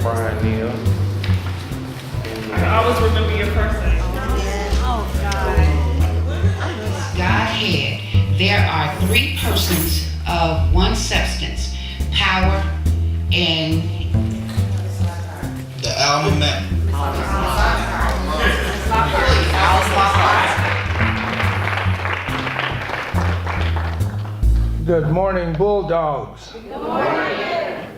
Brian Neal. I always remember your first name. Oh, God. Godhead, there are three persons of one substance, power and the alma mater. Good morning, Bulldogs. Good morning.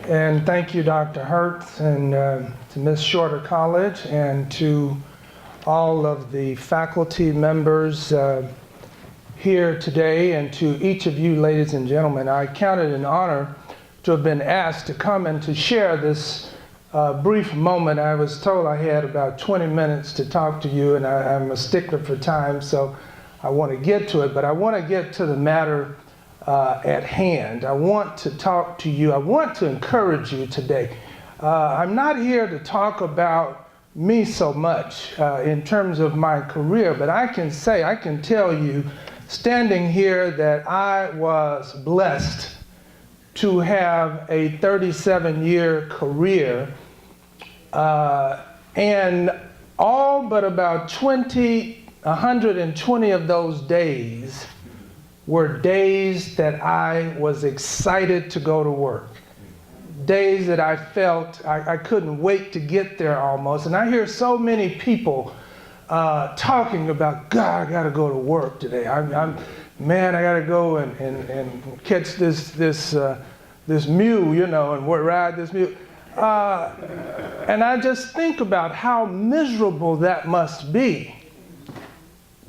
And thank you, Dr. Hertz, and to Miss Shorter College, and to all of the faculty members here today, and to each of you, ladies and gentlemen. I count it an honor to have been asked to come and to share this brief moment. I was told I had about 20 minutes to talk to you, and I'm a stickler for time, so I want to get to it, but I want to get to the matter at hand. I want to talk to you. I want to encourage you today. I'm not here to talk about me so much in terms of my career, but I can tell you, standing here, that I was blessed to have a 37-year career, and all but about 120 of those days were days that I was excited to go to work. Days that I felt I couldn't wait to get there almost. And I hear so many people talking about, God, I gotta go to work today. Man, I gotta go and catch this mule, you know, and ride this mule. And I just think about how miserable that must be,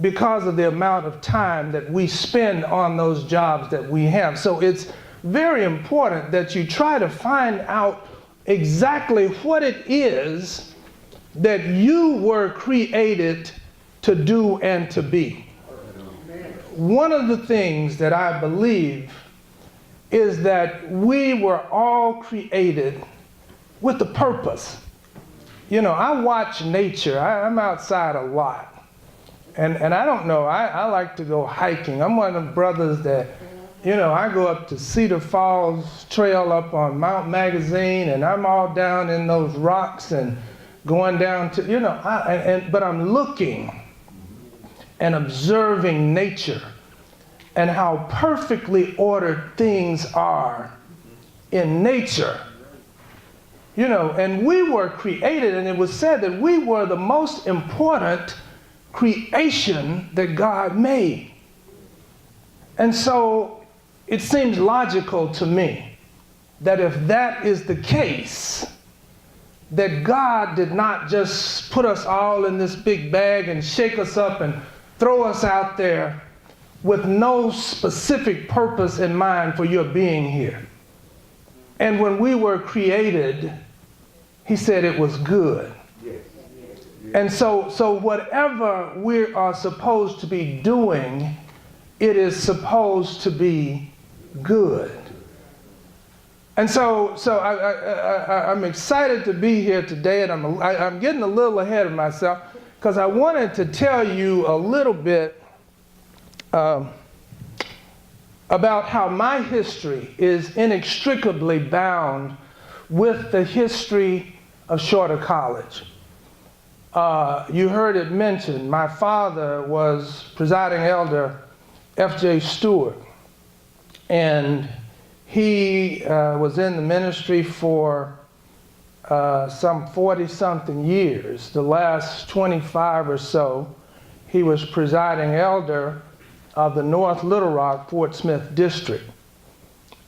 because of the amount of time that we spend on those jobs that we have. So it's very important that you try to find out exactly what it is that you were created to do and to be. One of the things that I believe is that we were all created with a purpose. You know, I watch nature. I'm outside a lot. And I don't know, I like to go hiking. I'm one of the brothers that, you know, I go up to Cedar Falls Trail up on Mount Magazine, and I'm all down in those rocks and going down to, you know, but I'm looking and observing nature and how perfectly ordered things are in nature. You know, and we were created, and it was said that we were the most important creation that God made. And so it seems logical to me that if that is the case, that God did not just put us all in this big bag and shake us up and throw us out there with no specific purpose in mind for your being here. And when we were created, he said it was good. And so whatever we are supposed to be doing, it is supposed to be good. And so I'm excited to be here today, and I'm getting a little ahead of myself, because I wanted to tell you a little bit about how my history is inextricably bound with the history of Shorter College. You heard it mentioned, my father was presiding elder F.J. Stewart, and he was in the ministry for some 40-something years. The last 25 or so, he was presiding elder of the North Little Rock, Fort Smith district.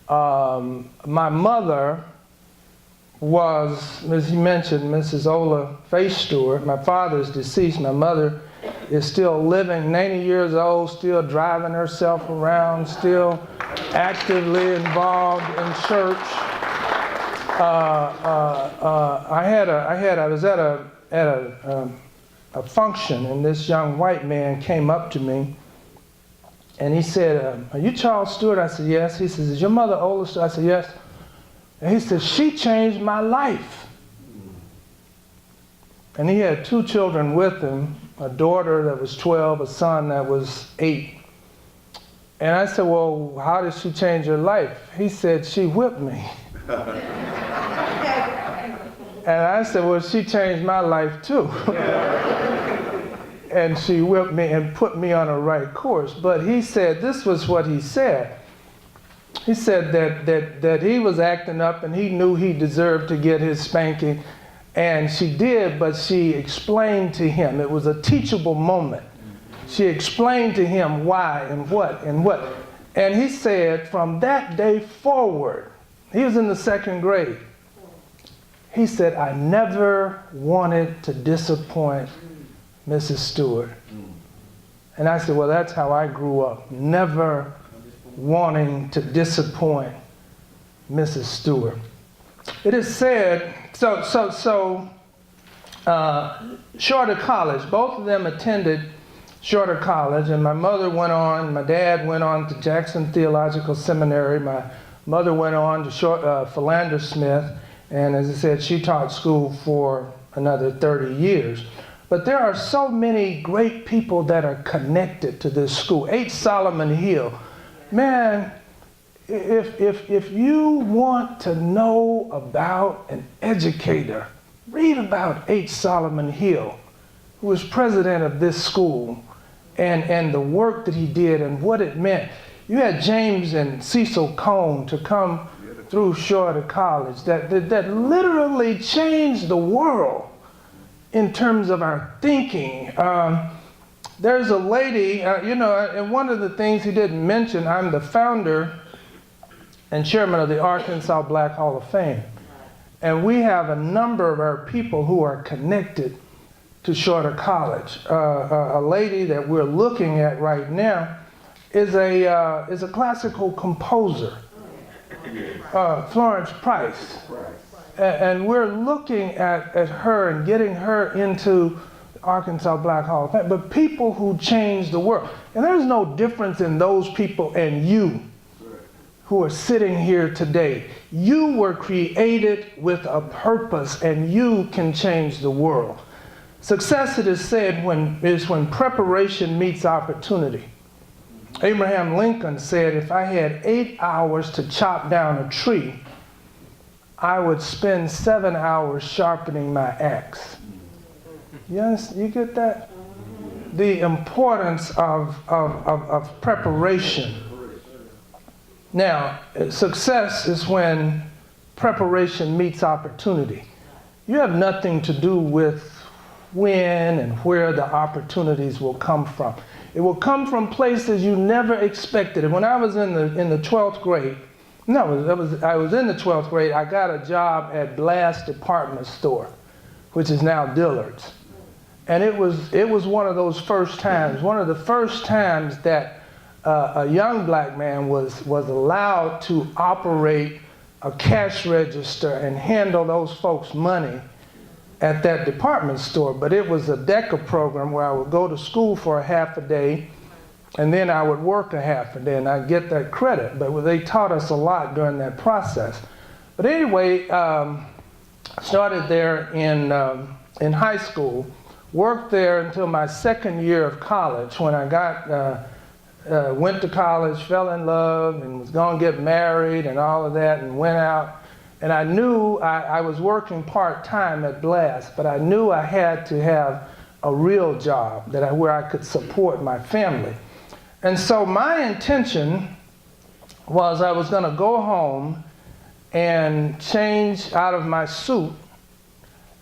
My mother was, as he mentioned, Mrs. Ola Faye Stewart. My father is deceased. My mother is still living, 90 years old, still driving herself around, still actively involved in church. I was at a function, and this young white man came up to me, and he said, "Are you Charles Stewart?" I said, "Yes." He says, "Is your mother Ola Stewart?" I said, "Yes." And he said, "She changed my life." And he had 2 children with him, a daughter that was 12, a son that was 8. And I said, "Well, how did she change your life?" He said, "She whipped me." And I said, well, she changed my life too. And she whipped me and put me on a right course. But he said, this was what he said. He said that he was acting up and he knew he deserved to get his spanking. And she did, but she explained to him. It was a teachable moment. She explained to him why and what and what. And he said from that day forward, he was in the 2nd grade. He said, I never wanted to disappoint Mrs. Stewart. And I said, well, that's how I grew up. Never wanting to disappoint Mrs. Stewart. It is said, Shorter College, both of them attended Shorter College, and my dad went on to Jackson Theological Seminary. My mother went on to Philander Smith, and as I said, she taught school for another 30 years. But there are so many great people that are connected to this school. H. Solomon Hill. Man, if you want to know about an educator, read about H. Solomon Hill, who was president of this school, and the work that he did and what it meant. You had James and Cecil Cone to come through Shorter College that literally changed the world in terms of our thinking. There's a lady, and one of the things he didn't mention, I'm the founder and chairman of the Arkansas Black Hall of Fame. And we have a number of our people who are connected to Shorter College. A lady that we're looking at right now is a classical composer, Florence Price. And we're looking at her and getting her into Arkansas Black Hall of Fame, but people who change the world. And there's no difference in those people and you who are sitting here today. You were created with a purpose and you can change the world. Success, it is said, is when preparation meets opportunity. Abraham Lincoln said, if I had 8 hours to chop down a tree, I would spend 7 hours sharpening my axe. You get that? The importance of preparation. Now, success is when preparation meets opportunity. You have nothing to do with when and where the opportunities will come from. It will come from places you never expected. And when I was in the 12th grade, I was in the 12th grade, I got a job at Blast Department Store, which is now Dillard's. And it was one of those first times, one of the first times that a young black man was allowed to operate a cash register and handle those folks' money at that department store. But it was a DECA program where I would go to school for a half a day and then I would work a half a day and I'd get that credit. But they taught us a lot during that process. But anyway, started there in high school, worked there until my second year of college when I went to college, fell in love, and was going to get married and all of that, and went out. And I knew I was working part-time at Blast, but I knew I had to have a real job where I could support my family. And so my intention was I was going to go home and change out of my suit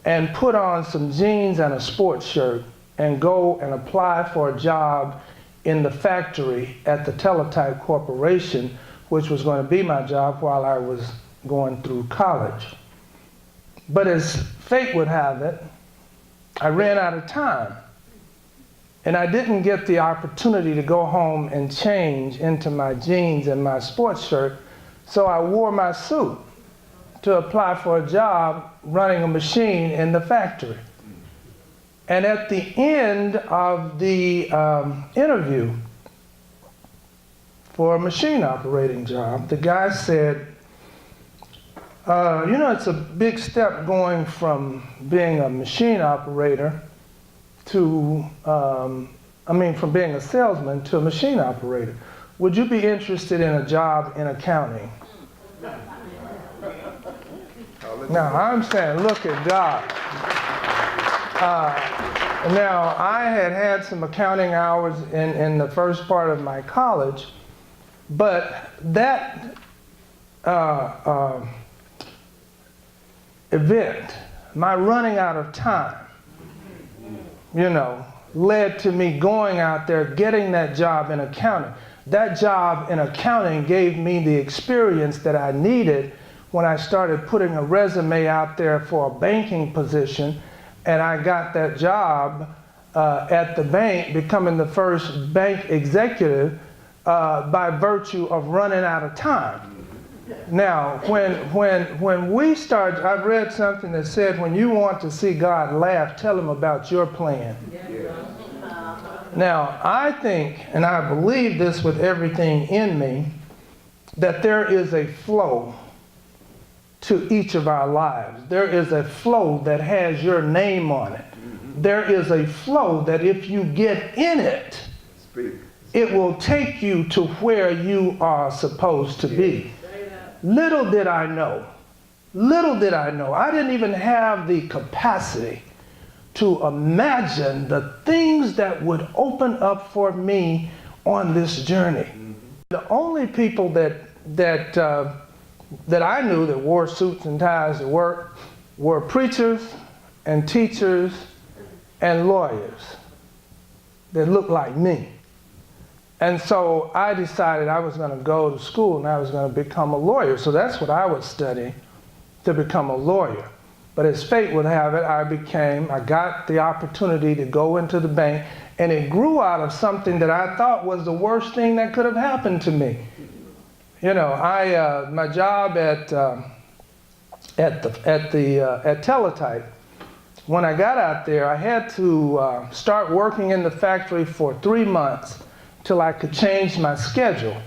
and put on some jeans and a sports shirt and go and apply for a job in the factory at the Teletype Corporation, which was going to be my job while I was going through college. But as fate would have it, I ran out of time. And I didn't get the opportunity to go home and change into my jeans and my sports shirt, so I wore my suit to apply for a job running a machine in the factory. And at the end of the interview for a machine operating job, the guy said, it's a big step going from being a machine operator to, from being a salesman to a machine operator. Would you be interested in a job in accounting? Now, I'm saying, look at God. Now, I had some accounting hours in the first part of my college, but that event, my running out of time, led to me going out there, getting that job in accounting. That job in accounting gave me the experience that I needed when I started putting a resume out there for a banking position, and I got that job at the bank, becoming the first bank executive by virtue of running out of time. Now, when we start, I've read something that said, when you want to see God laugh, tell him about your plan. Now, I think, and I believe this with everything in me, that there is a flow to each of our lives. There is a flow that has your name on it. There is a flow that if you get in it, it will take you to where you are supposed to be. Little did I know, I didn't even have the capacity to imagine the things that would open up for me on this journey. The only people that I knew that wore suits and ties to work were preachers and teachers and lawyers that looked like me. And so I decided I was going to go to school and I was going to become a lawyer. So that's what I was studying, to become a lawyer. But as fate would have it, I got the opportunity to go into the bank, and it grew out of something that I thought was the worst thing that could have happened to me. My job at Teletype, when I got out there, I had to start working in the factory for 3 months till I could change my schedule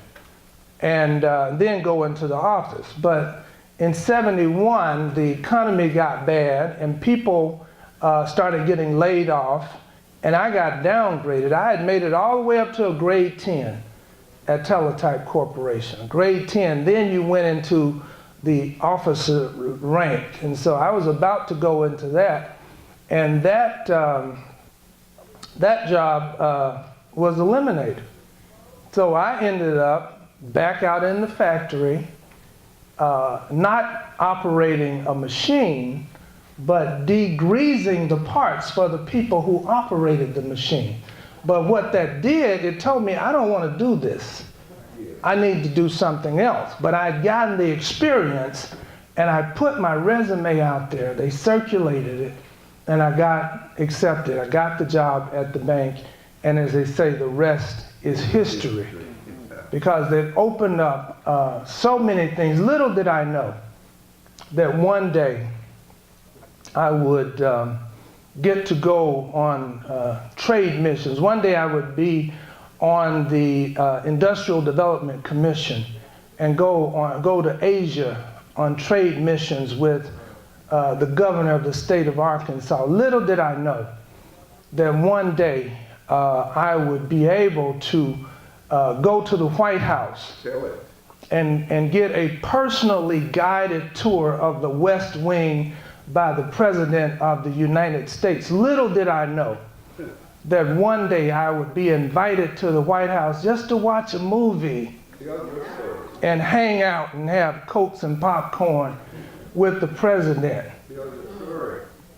and then go into the office. But in '71, the economy got bad and people started getting laid off, and I got downgraded. I had made it all the way up to a grade 10 at Teletype Corporation. Grade 10, then you went into the officer rank. And so I was about to go into that, and that job was eliminated. So I ended up back out in the factory, not operating a machine, but degreasing the parts for the people who operated the machine. But what that did, it told me, I don't want to do this. I need to do something else. But I'd gotten the experience, and I put my resume out there. They circulated it, and I got accepted. I got the job at the bank, and as they say, the rest is history. Because it opened up so many things. Little did I know that one day I would get to go on trade missions. One day I would be on the Industrial Development Commission and go to Asia on trade missions with the governor of the state of Arkansas. Little did I know that one day I would be able to go to the White House and get a personally guided tour of the West Wing by the President of the United States. Little did I know that one day I would be invited to the White House just to watch a movie and hang out and have Cokes and popcorn with the President.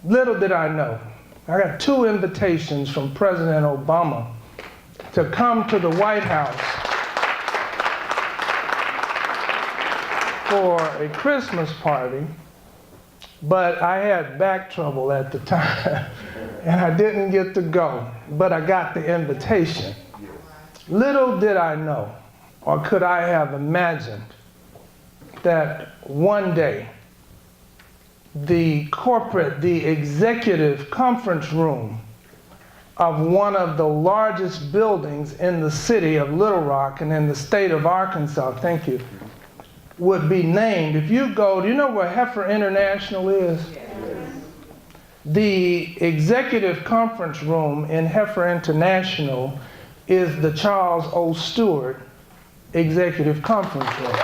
Little did I know. I got 2 invitations from President Obama to come to the White House for a Christmas party, but I had back trouble at the time and I didn't get to go, but I got the invitation. Little did I know, or could I have imagined, that one day the executive conference room of one of the largest buildings in the city of Little Rock and in the state of Arkansas, thank you, would be named. If you go, do you know where Heifer International is? Yes. The executive conference room in Heifer International is the Charles O. Stewart Executive Conference Room.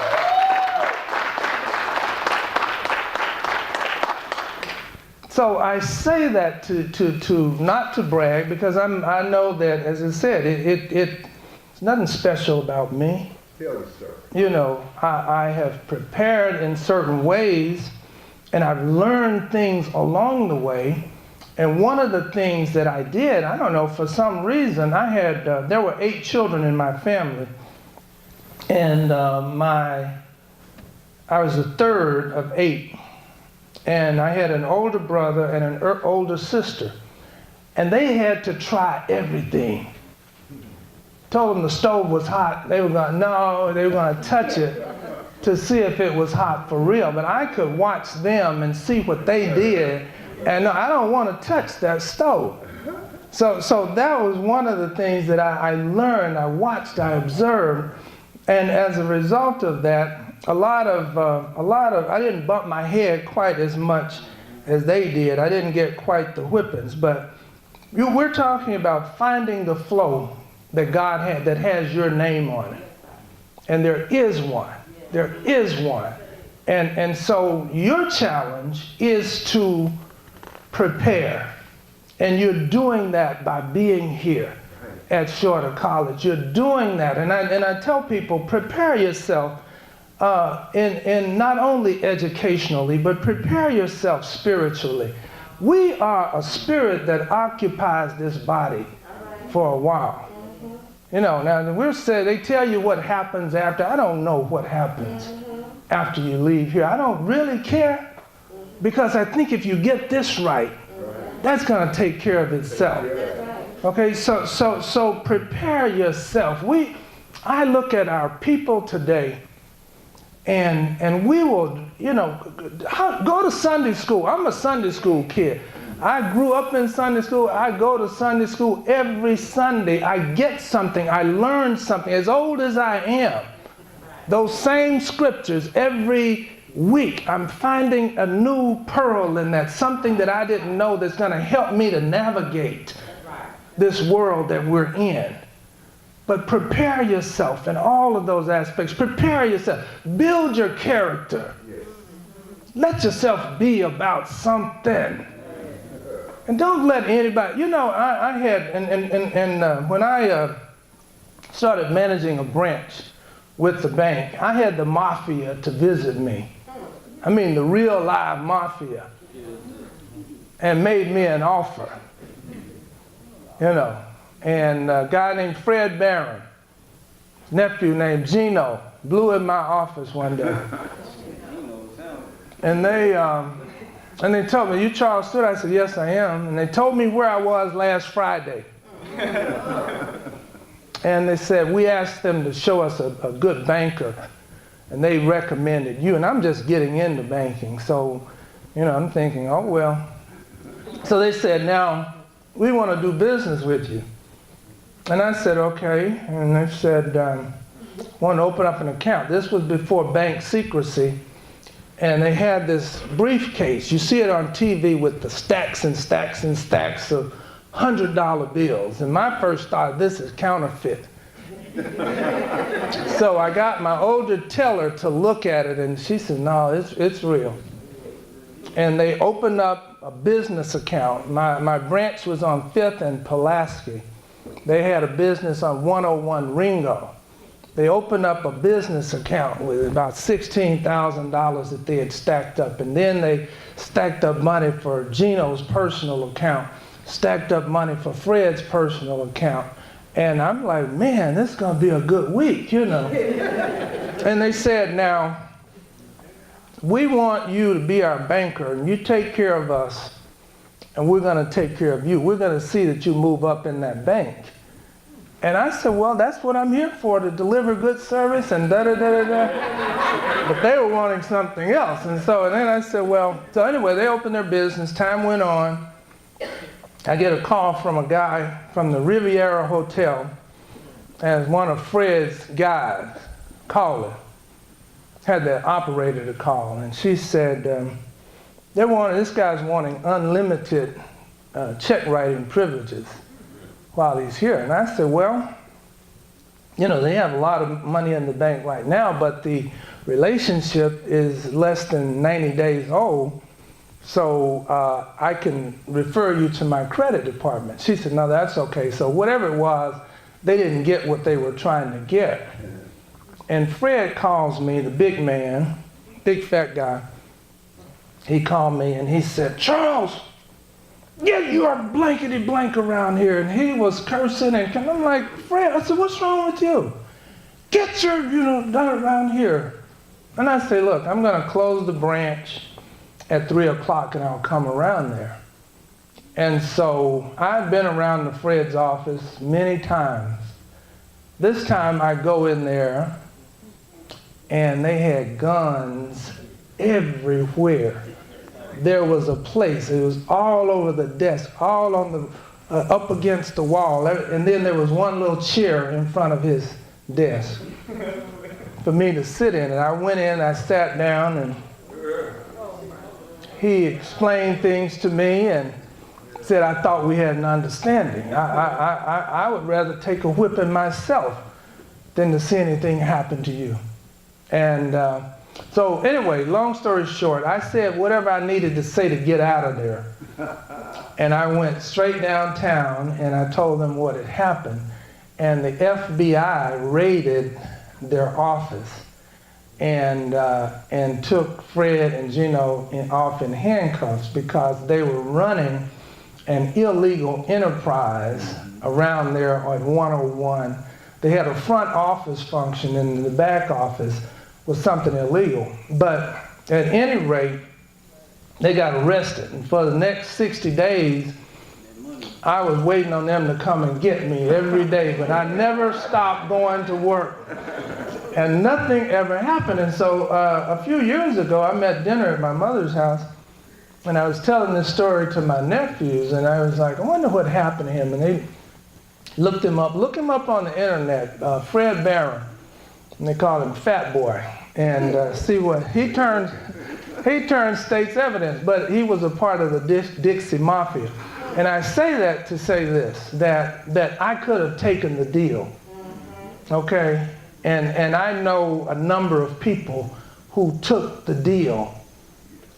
So I say that to not to brag, because I know that, as I said, it's nothing special about me. You know, I have prepared in certain ways, and I've learned things along the way. And one of the things that I did, I don't know, for some reason, I had, there were 8 children in my family. And I was the third of 8. And I had an older brother and an older sister. And they had to try everything. Told them the stove was hot. They were going to touch it to see if it was hot for real. But I could watch them and see what they did. And I don't want to touch that stove. So that was one of the things that I learned, I watched, I observed. And as a result of that, a lot of, I didn't bump my head quite as much as they did. I didn't get quite the whippings. But we're talking about finding the flow that God had, that has your name on it. And there is one. There is one. And so your challenge is to prepare. And you're doing that by being here at Shorter College. You're doing that. And I tell people, prepare yourself in not only educationally, but prepare yourself spiritually. We are a spirit that occupies this body for a while. You know, now they tell you what happens after. I don't know what happens after you leave here. I don't really care, because I think if you get this right, that's going to take care of itself. Okay, so prepare yourself. I look at our people today, and we will, go to Sunday school. I'm a Sunday school kid. I grew up in Sunday school. I go to Sunday school every Sunday. I get something. I learn something. As old as I am, those same scriptures every week, I'm finding a new pearl in that, something that I didn't know that's going to help me to navigate this world that we're in. But prepare yourself in all of those aspects. Prepare yourself. Build your character. Let yourself be about something. And don't let anybody, I had, when I started managing a branch with the bank, I had the mafia to visit me. I mean, the real live mafia. And made me an offer. And a guy named Fred Barron, nephew named Gino, blew in my office one day. And they told me, "You Charles Stewart?" I said, "Yes, I am." And they told me where I was last Friday. And they said, "We asked them to show us a good banker, and they recommended you." And I'm just getting into banking, so, I'm thinking, oh, well. So they said, "Now, we want to do business with you." And I said, "Okay." And they said, "Want to open up an account." This was before bank secrecy. And they had this briefcase. You see it on TV with the stacks and stacks and stacks of $100 bills. And my first thought, this is counterfeit. So I got my older teller to look at it, and she said, "No, it's real." And they opened up a business account. My branch was on 5th and Pulaski. They had a business on 101 Ringo. They opened up a business account with about $16,000 that they had stacked up. And then they stacked up money for Gino's personal account, stacked up money for Fred's personal account. And I'm like, man, this is going to be a good week, And they said, "Now, we want you to be our banker, and you take care of us, and we're going to take care of you. We're going to see that you move up in that bank." And I said, "Well, that's what I'm here for, to deliver good service and da-da-da-da-da." But they were wanting something else. And then I said, well, so anyway, they opened their business. Time went on. I get a call from a guy from the Riviera Hotel as one of Fred's guys calling. Had the operator to call. And she said, this guy's wanting unlimited check writing privileges while he's here. And I said, well, they have a lot of money in the bank right now, but the relationship is less than 90 days old. so I can refer you to my credit department. She said, no, that's okay. So whatever it was, they didn't get what they were trying to get. And Fred calls me, the big man, big fat guy. He called me and he said, Charles, get your blankety blank around here. And he was cursing and I'm like, Fred, I said, what's wrong with you? Get your, done around here. And I say, look, I'm going to close the branch at 3 o'clock and I'll come around there. And so I've been around the Fred's office many times. This time I go in there and they had guns everywhere. There was a place, it was all over the desk, all on the, up against the wall. And then there was one little chair in front of his desk for me to sit in. And I went in, I sat down, and he explained things to me and said, I thought we had an understanding. I would rather take a whipping myself than to see anything happen to you. And so anyway, long story short, I said whatever I needed to say to get out of there. And I went straight downtown and I told them what had happened. And the FBI raided their office and took Fred and Gino off in handcuffs because they were running an illegal enterprise around there on 101. They had a front office function and the back office was something illegal. But at any rate, they got arrested. And for the next 60 days, I was waiting on them to come and get me every day, but I never stopped going to work. And nothing ever happened. And so a few years ago, I'm at dinner at my mother's house, and I was telling this story to my nephews, and I was like, I wonder what happened to him. And they looked him up. Look him up on the internet, Fred Barron. And they called him Fat Boy. And see what, he turned state's evidence, but he was a part of the Dixie Mafia. And I say that to say this, that I could have taken the deal, okay? And I know a number of people who took the deal,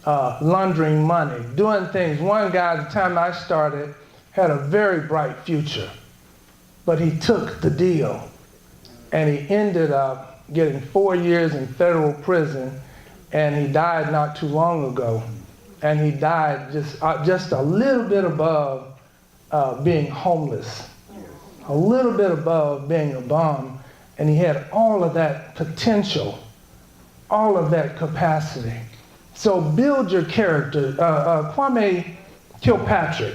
laundering money, doing things. One guy, at the time I started, had a very bright future, but he took the deal. And he ended up getting 4 years in federal prison, and he died not too long ago. And he died just a little bit above being homeless, a little bit above being a bum. And he had all of that potential, all of that capacity. So build your character. Kwame Kilpatrick,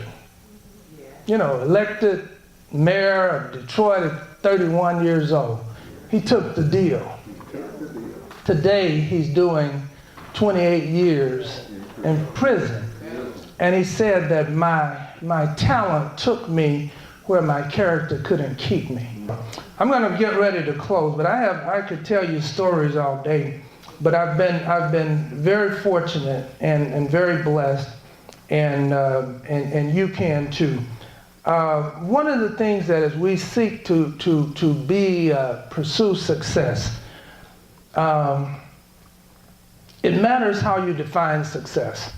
elected mayor of Detroit at 31 years old. He took the deal. Today he's doing 28 years in prison. And he said that my talent took me where my character couldn't keep me. I'm going to get ready to close, but I could tell you stories all day. But I've been very fortunate and very blessed, and you can too. One of the things that as we seek to pursue success, it matters how you define success.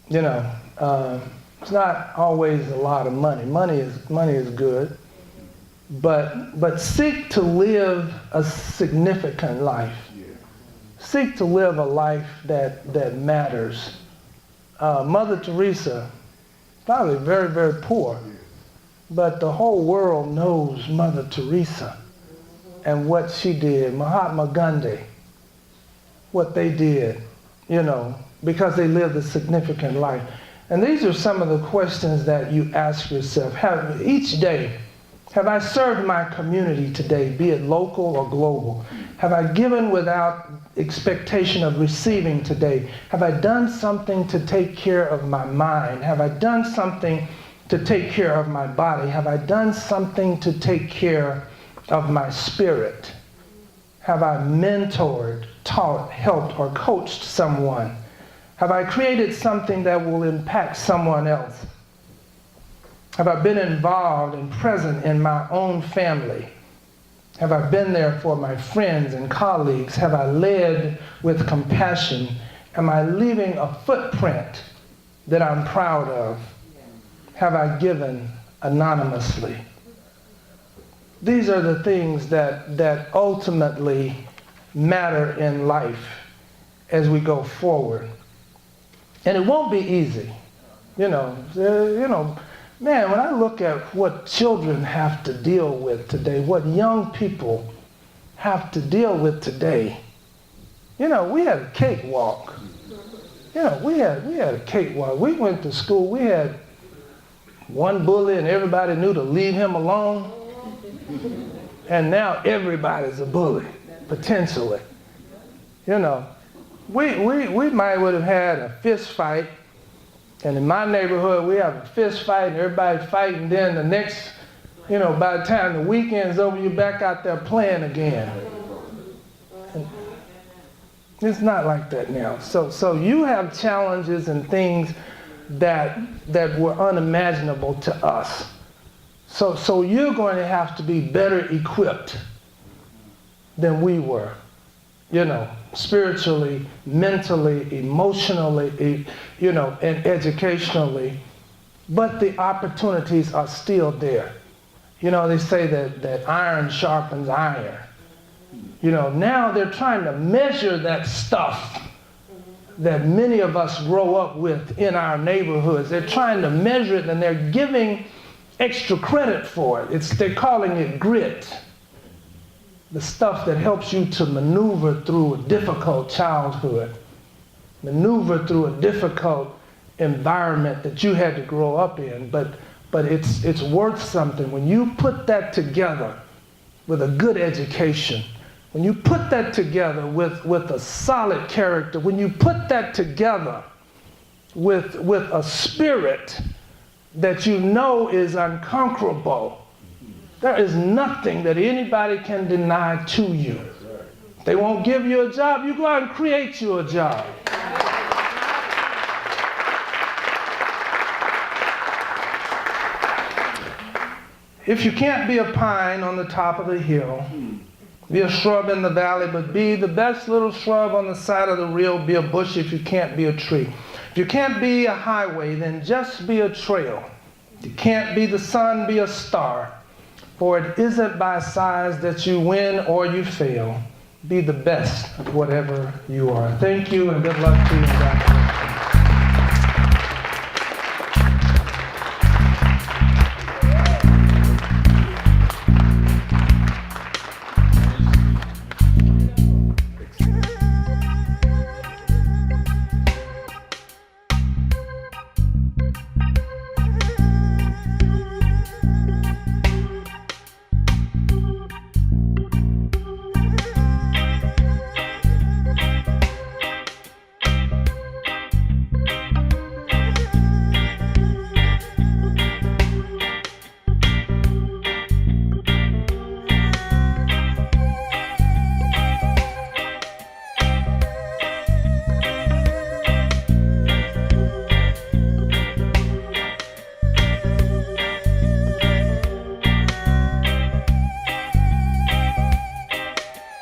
It's not always a lot of money. Money is good, but seek to live a significant life. Seek to live a life that matters. Mother Teresa, probably very, very poor, but the whole world knows Mother Teresa and what she did. Mahatma Gandhi, what they did, because they lived a significant life. And these are some of the questions that you ask yourself. Each day, have I served my community today, be it local or global? Have I given without expectation of receiving today? Have I done something to take care of my mind? Have I done something to take care of my body? Have I done something to take care of my spirit? Have I mentored, taught, helped, or coached someone? Have I created something that will impact someone else? Have I been involved and present in my own family? Have I been there for my friends and colleagues? Have I led with compassion Am I leaving a footprint that I'm proud of? Have I given anonymously? These are the things that ultimately matter in life as we go forward. And it won't be easy. Man, when I look at what children have to deal with today, what young people have to deal with today, we had a cakewalk. We had a cakewalk. We went to school, we had one bully and everybody knew to leave him alone. And now everybody's a bully, potentially. We might would have had a fist fight. And in my neighborhood, we have a fist fight and everybody fighting. Then the next, by the time the weekend's over, you're back out there playing again. And it's not like that now. So you have challenges and things that were unimaginable to us. So you're going to have to be better equipped than we were. Spiritually, mentally, emotionally, and educationally. But the opportunities are still there. They say that iron sharpens iron. Now they're trying to measure that stuff that many of us grow up with in our neighborhoods. They're trying to measure it and they're giving extra credit for it. They're calling it grit. The stuff that helps you to maneuver through a difficult childhood, maneuver through a difficult environment that you had to grow up in, but it's worth something. When you put that together with a good education, when you put that together with a solid character, when you put that together with a spirit that is unconquerable, there is nothing that anybody can deny to you. They won't give you a job, you go out and create you a job. If you can't be a pine on the top of the hill, be a shrub in the valley, but be the best little shrub on the side of the hill, be a bush if you can't be a tree. If you can't be a highway, then just be a trail. If you can't be the sun, be a star. For it isn't by size that you win or you fail. Be the best of whatever you are. Thank you and good luck to you.